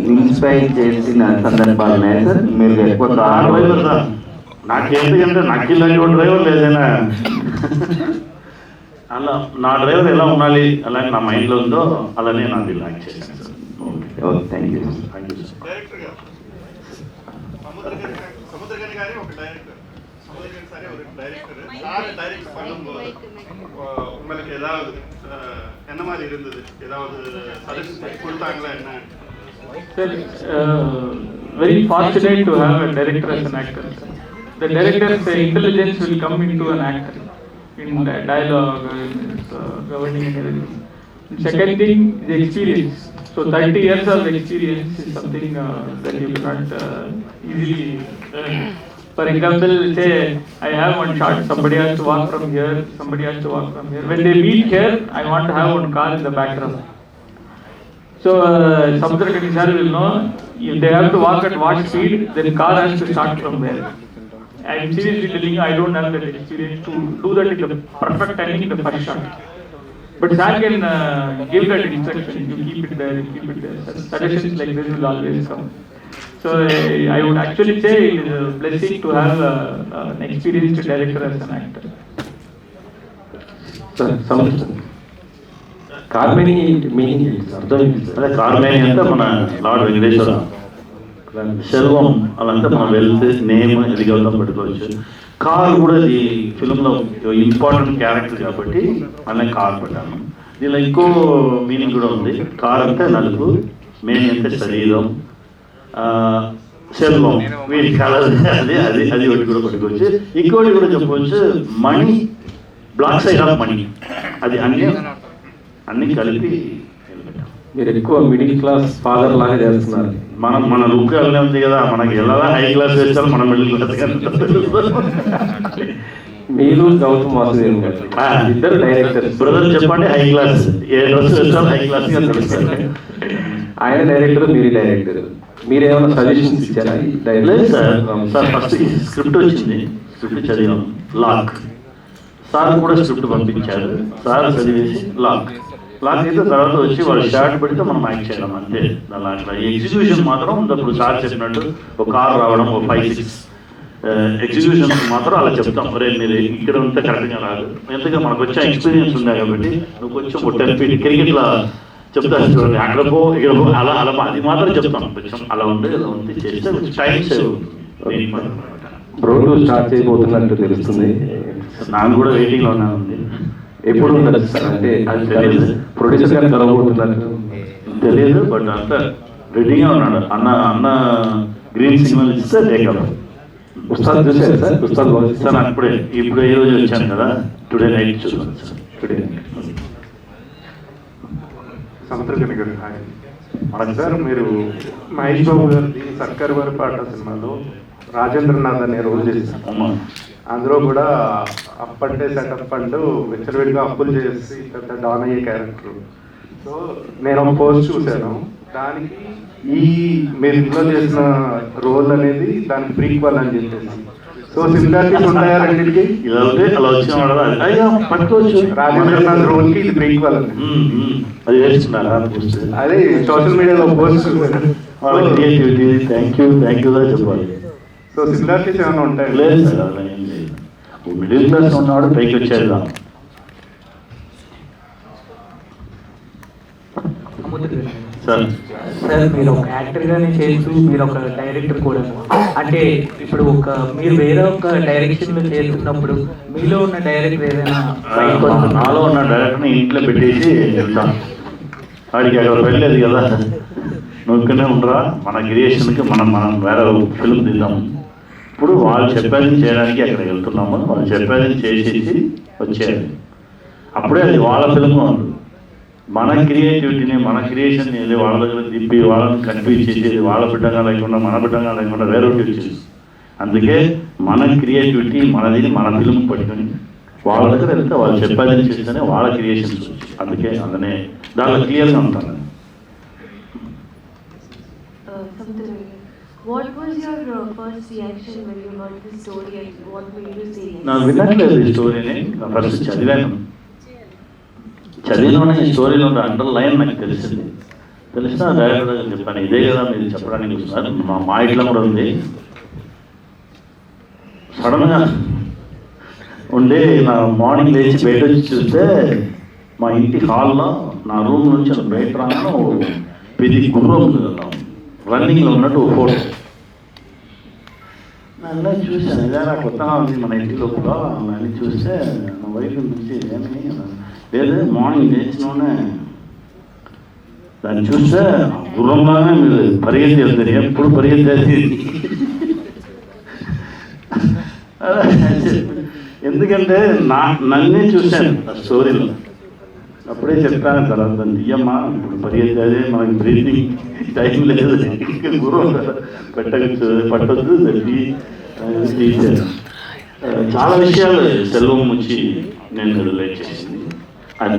Inspire చేసిన సందర్భాలు ఉన్నాయి సార్? మీరు ఎక్కువ డ్రైవర్ సార్ నాకేందుకంటే నాకు ఇలాంటి డ్రైవర్ లేదైనా అలా నా డ్రైవర్ ఎలా ఉండాలి అలాగే నా మైండ్లో ఉందో అలానే నాకు ఇలా చేశాను sir. Okay, thank you thank you sir. Samuthirakani காரி ஒரு டைரக்டர், சமுத்திரகனி சாரி ஒரு டைரக்டர். சார் டைரக்ட் பண்ணும்போது உங்களுக்கு ஏதாவது என்ன மாதிரி இருந்தது? ஏதாவது சஜஷன் கொடுத்தாங்களா என்ன? Sir, very fortunate to have a director as an actor. The director's intelligence will come into an actor in the dialogue, governing and everything. Second thing, the experience. So 30 years of experience is something that you cannot easily learn. For example, say I have one shot, somebody has to walk from here, somebody has to walk from here. When they meet here, I want to have one car in the background. So Samudrakani sir will know if they have to walk at what speed, then car has to start from there. I am seriously telling you, I don't have that experience to do that in the perfect timing in the first shot. But sir can give that instruction, you keep it there, you keep it there. Suggestions like this will always come. So I would actually say it is a blessing to have an experienced director as an actor. కార్మేని meaning అర్థం అదే కార్మేని అంటే మన lord Venkateswara, Selvam అలాంటే మన wealth name ఇది గౌతం పెట్టుకోవచ్చు. Car కూడా ఈ ఫిల్మ్లో ఇంపార్టెంట్ క్యారెక్టర్ కాబట్టి అలా కార్ పెట్టాను. దీనిలో ఇంకో మీనింగ్ కూడా ఉంది. కార్ అంటే నలుగు, మేని అంటే శరీరం, సెల్వం వీటి కలర్ అది అది అది ఒకటి కూడా పెట్టుకోవచ్చు. ఇంకోటి కూడా చెప్పవచ్చు money, black side of money, అది అన్ని కలిపి మీరు ఎక్కువ మిడిల్ క్లాస్ ఫాదర్ లాగా చేస్తున్నారు. మన లుక్ అలానే ఉంది కదా, మనకి ఎలా హై క్లాస్ వేస్తారు, మనం మిడిల్ క్లాస్. మీరు గౌతమ్ వాసుదేవ్ గారు ఇద్దరు డైరెక్టర్. బ్రదర్ చెప్పండి హై క్లాస్, ఏ డ్రెస్ వేస్తారు హై క్లాస్ తెలుస్తారు. ఆయన డైరెక్టర్, మీరు డైరెక్టర్, మీరు ఏమైనా సజెషన్స్ ఇచ్చారా? లేదు సార్, సార్ ఫస్ట్ స్క్రిప్ట్ వచ్చింది, స్క్రిప్ట్ చదివాం, లాక్. సార్ కూడా స్క్రిప్ట్ పంపించారు, సార్ చదివేసి లాక్ అయితే తర్వాత వచ్చి వాళ్ళు షార్ట్ పెడితే మనం యాక్ట్ చేయడం అంతే. దాంట్లో ఎగ్జిక్యూషన్ మాత్రం ఇప్పుడు సార్ చెప్పినట్టు ఒక కార్ రావడం, ఒక 5-6 ఎగ్జిక్యూషన్ మాత్రం అలా చెప్తాం. మరి మీరు ఇక్కడ ఉంటే కరెక్ట్గా రాదు, ఎందుకంటే మనకు వచ్చే ఎక్స్పీరియన్స్ ఉన్నాయి కాబట్టి నువ్వు కొంచెం 10 feet క్రికెట్లో చెప్తాను చూడండి, అక్కడ పో ఇక్కడ పో అలా అలా అది మాత్రం చెప్తాం. కొంచెం అలా ఉంది అలా ఉంది చేస్తే టైం సేవ్ అవుతుంది. రోడ్ స్టార్ట్ చేయబోతున్నట్టు తెలుస్తుంది. నాకు కూడా వెయిటింగ్లో ఉంది. ఎప్పుడు ఉండదు సార్, అంటే అది తెలియదు, ప్రొడ్యూసర్ గారు కలవబోతున్నట్టు తెలియదు, బట్ అంతా రెడీగా ఉన్నాడు. అన్న గ్రీన్ సిగ్నల్ ఇస్తే టేకప్. ఉస్తాద్ చూసారు సార్? ఉస్తాద్ సార్ ఇప్పుడు ఈ రోజు వచ్చాను కదా, టుడే నైట్ చూసాను సార్. టుడే సముద్రగని గారు హాయ్. సార్ మీరు మహేష్ బాబు గారి సర్కార్ వారి పాట సినిమాలో రాజేంద్రనాథ్ అనే రోల్ చేశారు. అందులో కూడా అప్పంటే సెటప్ అంటూ విచ్చలవిడిగా అప్పులు చేసి పెద్ద డాన్ అయ్యే క్యారెక్టర్. సో నేను ఒక పోస్ట్ చూశాను, దానికి ఈ మీరు ఇంట్లో చేసిన రోల్ అనేది దానికి ప్రీక్వల్ అని చెప్పేసి. సో సిమిలారిటీస్ ఉన్నాయా రెండింటికి? ఇలా ఉంటే అలా వచ్చిన పట్టుకోవచ్చు. రాజేంద్రనాథ్ రోల్ కి ఇది ప్రీక్వల్ అని అది వేస్తున్నారా? అదే సోషల్ మీడియాలో పోస్ట్ చూశాను. థ్యాంక్ యూ చెప్పాలి. సో సిమిలారిటీస్ ఏమైనా ఉంటాయి? లేదు సార్, అలా ఏం లేదు. మిడిల్ క్లాస్ ఉన్నవాడు పైకి వచ్చేది. సార్ మీరు ఒక యాక్టర్గానే చేస్తూ మీరు ఒక డైరెక్టర్ కూడా, అంటే ఇప్పుడు మీరు వేరే ఒక డైరెక్షన్లో చేస్తున్నప్పుడు మీలో ఉన్న డైరెక్టర్ ఏదైనా నాలో ఉన్న డైరెక్టర్ని ఇంట్లో పెట్టేసి వెళ్తాను. వాడికి అక్కడ వెళ్ళలేదు కదా, నువ్వు ఇక్కడనే ఉండరా, మన క్రియేషన్కి మనం వేరే ఫిల్మ్ తీద్దాము. ఇప్పుడు వాళ్ళు చెప్పేది చేయడానికి అక్కడికి వెళ్తున్నాము, వాళ్ళు చెప్పేది చేసేసి వచ్చేయాలి. అప్పుడే అది వాళ్ళ ఫిల్మ్ ఉంది. మన క్రియేటివిటీని, మన క్రియేషన్ని వెళ్ళి వాళ్ళ దగ్గర దింపి వాళ్ళని కన్ఫ్యూజ్ చేసేది వాళ్ళ బిడ్డగా లేకుండా మన బిడ్డగా లేకుండా వేరే చేసి, అందుకే మన క్రియేటివిటీ మనది, మన ఫిల్మ్ పట్టుకొని వాళ్ళ దగ్గర వెళ్తే వాళ్ళు చెప్పేది చేస్తేనే వాళ్ళ క్రియేషన్స్. అందుకే అందునే దాంట్లో క్లియర్గా ఉంటాను. What was your first reaction when you heard the story and what made you say yes? నాకు వినట్లేదు ఈ స్టోరీని, ఫస్ట్ చదివాను. చదివిన ఈ స్టోరీలో ఉన్న అండర్లైన్ నాకు తెలిసింది. తెలిసిన డైరెక్టర్ గారు చెప్పాను, ఇదే కదా మీరు చెప్పడానికి చూస్తున్నారు, మా ఇంట్లో కూడా ఉంది. సడన్గా ఉండే నా మార్నింగ్ లేచి బయట వచ్చి చూస్తే మా ఇంటి హాల్లో నా రూమ్ నుంచి బయట రాను ఇది గుర్రం రన్నింగ్లో ఉన్నట్టు ఒక ఫోటో అలా చూశాను. ఏదైనా కొత్తగా ఉంది మన ఇంటి లోపల అని చూస్తే నా వైఫ్ నుంచి ఏమని లేదు, మార్నింగ్ లేచినోనే దాన్ని చూస్తే గుర్రంలాగానే మీరు పరిగెత్తి వెళ్తారు, ఎప్పుడు పరిగెత్తేది. ఎందుకంటే నన్నే చూశాను ఆ స్టోరీలో, అప్పుడే చెప్పాను తర్వాత తీయమ్మా ఇప్పుడు పరిగెత్తేది, మనకి బ్రీతింగ్ టైం లేదు, గుర్రం పట్టొద్దు తీసాను. చాలా విషయాలు సెల్వం వచ్చి నేను రిలేట్ చేసి